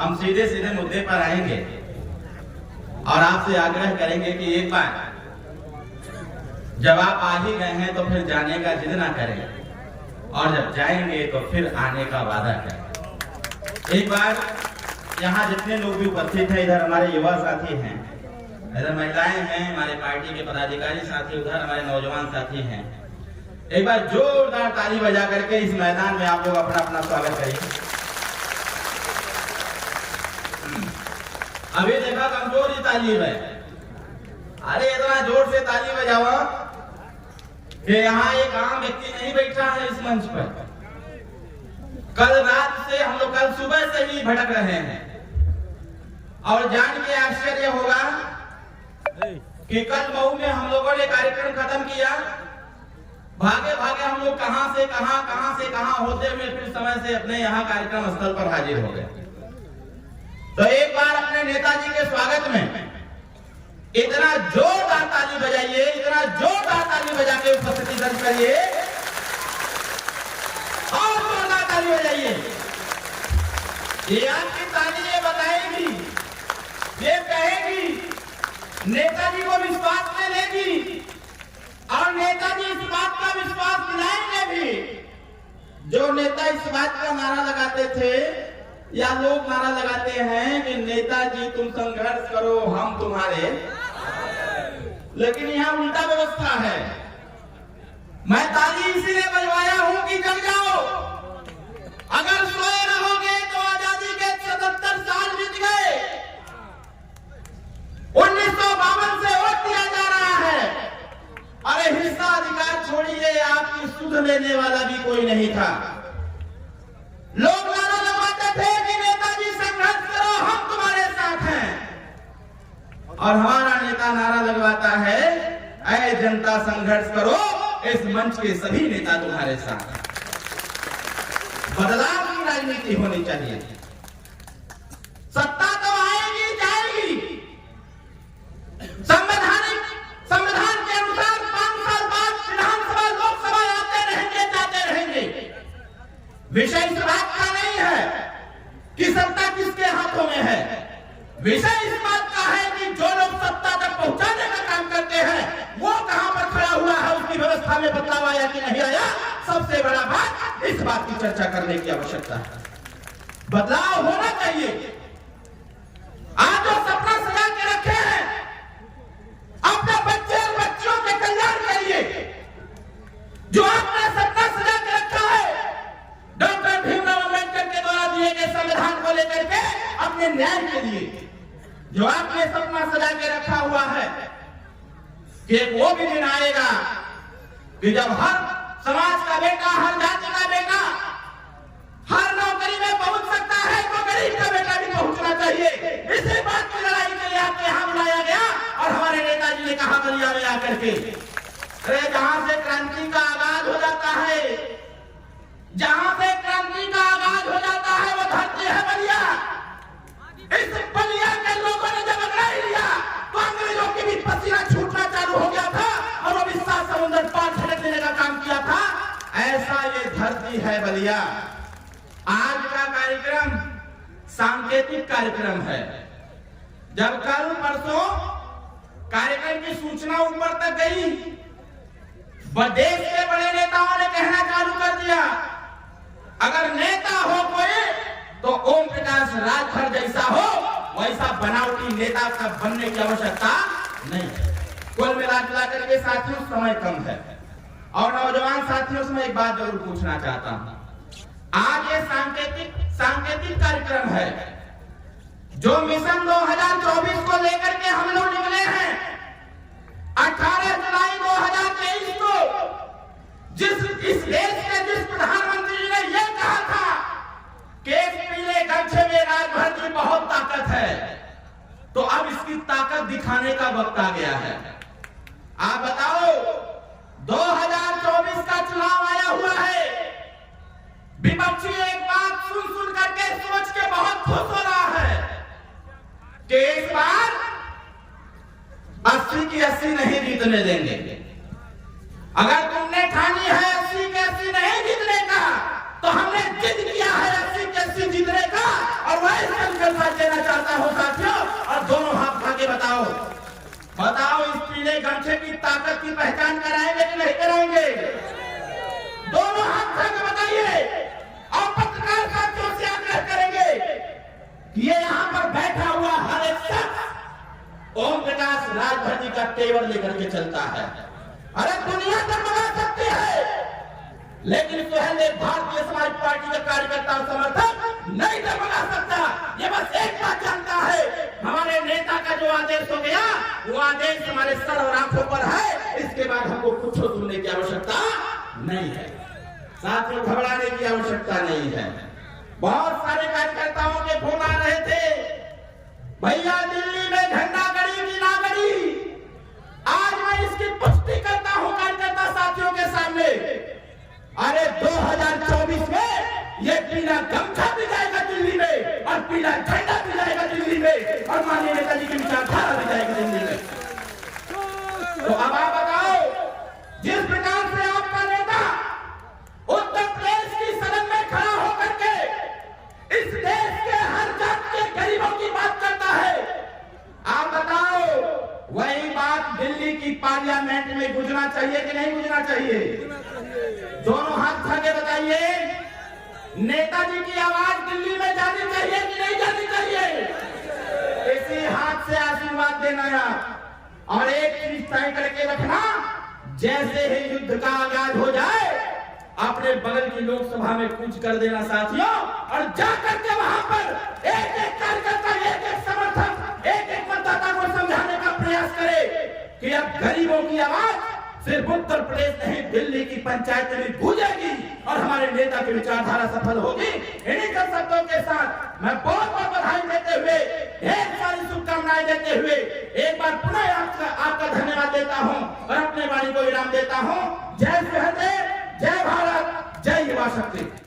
हम सीधे सीधे मुद्दे पर आएंगे और आपसे आग्रह करेंगे कि एक बार जब आप आ ही गए हैं तो फिर जाने का जिद ना करें, और जब जाएंगे तो फिर आने का वादा करें। एक बार यहाँ जितने लोग भी उपस्थित हैं, इधर हमारे युवा साथी हैं, इधर महिलाएं हैं, हमारे पार्टी के पदाधिकारी साथी, उधर हमारे नौजवान साथी हैं, एक बार जोरदार ताली बजा करके इस मैदान में आप लोग अपना अपना स्वागत करिए। अभी देखा कमजोर ही ताली है, अरे इतना जोर से ताली बजाओ कि यहाँ एक आम व्यक्ति नहीं बैठा है इस मंच पर। कल रात से हम लोग कल सुबह से ही भटक रहे हैं और जान के आश्चर्य होगा कि कल मऊ में हम लोगों ने कार्यक्रम खत्म किया, भागे भागे हम लोग कहां से कहां होते हुए फिर समय से अपने यहाँ कार्यक्रम स्थल पर हाजिर हो गए। तो एक बार अपने नेताजी के स्वागत में इतना जोरदार ताली बजाइए, इतना जोरदार ताली बजा के उपस्थिति दर्ज करिए और जोरदार ताली बजाइए। ये आपकी ताली ये बताएगी, ये कहेगी, नेताजी को विश्वास में लेगी और नेताजी इस बात का विश्वास दिलाएंगे भी। जो नेता इस बात का नारा लगाते थे या लोग नारा लगाते हैं कि नेताजी तुम संघर्ष करो हम तुम्हारे, लेकिन यहाँ उल्टा व्यवस्था है। मैं ताली इसीलिए बजवाया हूं कि जग जाओ। अगर सोए रहोगे तो आजादी के 77 साल बीत गए। 1952 से वोट दिया जा रहा है। अरे हिस्सा अधिकार छोड़िए, आपकी सुध लेने वाला भी कोई नहीं था। लोग नारा लगवाते थे कि नेताजी संघर्ष करो हम तुम्हारे साथ हैं, और हमारा नेता नारा लगवाता है ऐ जनता संघर्ष करो, इस मंच के सभी नेता तुम्हारे साथ हैं। बदलाव की राजनीति होनी चाहिए। सत्ता तो आएगी जाएगी, संविधान के अनुसार 5 साल बाद विधानसभा लोकसभा आते रहेंगे जाते रहेंगे। विषय इस बात का नहीं है कि सत्ता किसके हाथों में है, विषय इस बात का है कि जो लोग सत्ता तक पहुंचाने का काम करते हैं वो कहां पर खड़ा हुआ है, उसकी व्यवस्था में बदलाव आया कि नहीं आया। सबसे बड़ा बात इस बात की चर्चा करने की आवश्यकता है। बदलाव होना चाहिए। आज जो सपना सजा के रखे हैं अपने बच्चे और बच्चों के कल्याण के लिए, जो आपने सपना सजा के रखा है डॉक्टर भीमराव अंबेडकर के द्वारा दिए गए संविधान को लेकर के अपने न्याय के लिए, जो आपने सपना सजा के रखा हुआ है कि वो भी दिन आएगा कि जब हर समाज का बेटा, हर जाति का बेटा हर नौकरी में पहुंच सकता है तो गरीब का बेटा भी पहुंचना चाहिए। इसी बात की लड़ाई के लिए आपको यहां बुलाया गया और हमारे नेताजी ने कहा बलिया में आकर के, अरे जहां से क्रांति का आगाज हो जाता है, जहां से क्रांति का आगाज हो जाता है वो धरती है बलिया। इस बलिया के लोगों ने जब अंग्रेज लिया तो अंग्रेजों की भी पसीना छूटना चालू हो गया था और वो भी 7 समुद्र पार झटक देने का काम किया था। ऐसा ये धरती है बलिया। आज का कार्यक्रम सांकेतिक कार्यक्रम है। जब कल परसों कार्यक्रम की सूचना ऊपर तक गई, देश के बड़े नेताओं ने कहना चालू कर दिया अगर नेता हो कोई तो ओम प्रकाश राजभर जैसा हो, वैसा बनावटी नेता का बनने की आवश्यकता नहीं है। कुल मिला करके साथियों समय कम है और नौजवान साथियों से मैं एक बात जरूर पूछना चाहता हूं। आज ये सांकेतिक कार्यक्रम है जो मिशन 2024 को लेकर के हम लोग निकले हैं। 18 जुलाई 2023 को इस देश के जिस प्रधानमंत्री ने यह कहा था कि पीले गमछे में राजभर की बहुत ताकत है, तो अब इसकी ताकत दिखाने का वक्त आ गया है। आप बताओ 2024 का चुनाव आया हुआ है, विपक्षी एक बात सुन करके सोच के बहुत खुश हो रहा है कि इस बार 80 की 80 नहीं जीतने देंगे। अगर तुमने ठानी है 80 की 80 नहीं जीतने का, तो हमने जिद किया है 80 की 80 जीतने का और वही संकल्प देना चाहता हूं साथियों, और दोनों हाथ उठा के बताओ, बताओ इस पीले गमछे की ताकत की पहचान कराएंगे कि नहीं कराएंगे? दोनों हाथ उठा के बताइए। और पत्रकार साथियों से आग्रह करेंगे कि ये यहाँ पर बैठा हुआ हर एक शख्स ओम प्रकाश राजभर जी का तेवर लेकर के चलता है। अरे दुनिया डगमगा सकती है, लेकिन सुहेलदेव भारतीय समाज पार्टी का कार्यकर्ता और समर्थक नहीं डगमगा सकता। ये बस एक बात जानता है, हमारे नेता का जो आदेश हो गया वो आदेश हमारे सर और आंखों पर है, इसके बाद हमको कुछ सुनने की आवश्यकता नहीं है। साथियों, घबराने की आवश्यकता नहीं है। बहुत सारे कार्यकर्ताओं के फोन आ रहे थे, भैया दिल्ली में झंडा गड़ी कि ना गड़ी। आज मैं इसकी पुष्टि करता हूं कार्यकर्ता साथियों के सामने। अरे 2024 में ये पीला गमछा भी जाएगा दिल्ली में, और पीला झंडा भी जाएगा दिल्ली में, और माननीय नेताजी की विचारधारा भी जाएगी दिल्ली में। तो अब आप बताओ, जिस प्रकार से आपका नेता उत्तर प्रदेश की सदन में खड़ा होकर के इस देश के हर जात के गरीबों की बात करता है, आप बताओ वही बात दिल्ली की पार्लियामेंट में गुजरना चाहिए कि नहीं गुजरना चाहिए? दोनों हाथ उठा के बताइए, नेताजी की आवाज दिल्ली में जानी चाहिए कि नहीं जानी चाहिए? इसी हाथ से आशीर्वाद देना यार। और एक चीज तय करके रखना, जैसे ही युद्ध का आगाज हो जाए अपने बगल की लोकसभा में कूच कर देना साथियों, और जाकर के वहां पर एक एक कार्यकर्ता, एक एक समर्थक, एक एक मतदाता को समझाने का प्रयास करे कि अब गरीबों की आवाज सिर्फ उत्तर प्रदेश नहीं, दिल्ली की पंचायत में भी गूंजेगी और हमारे नेता की विचारधारा सफल होगी। इन्हीं का शब्दों के साथ मैं बहुत बहुत बधाई देते हुए, ढेर सारी शुभकामनाएं देते हुए एक बार पुनः आपका धन्यवाद देता हूं और अपने वाणी को विराम देता हूं।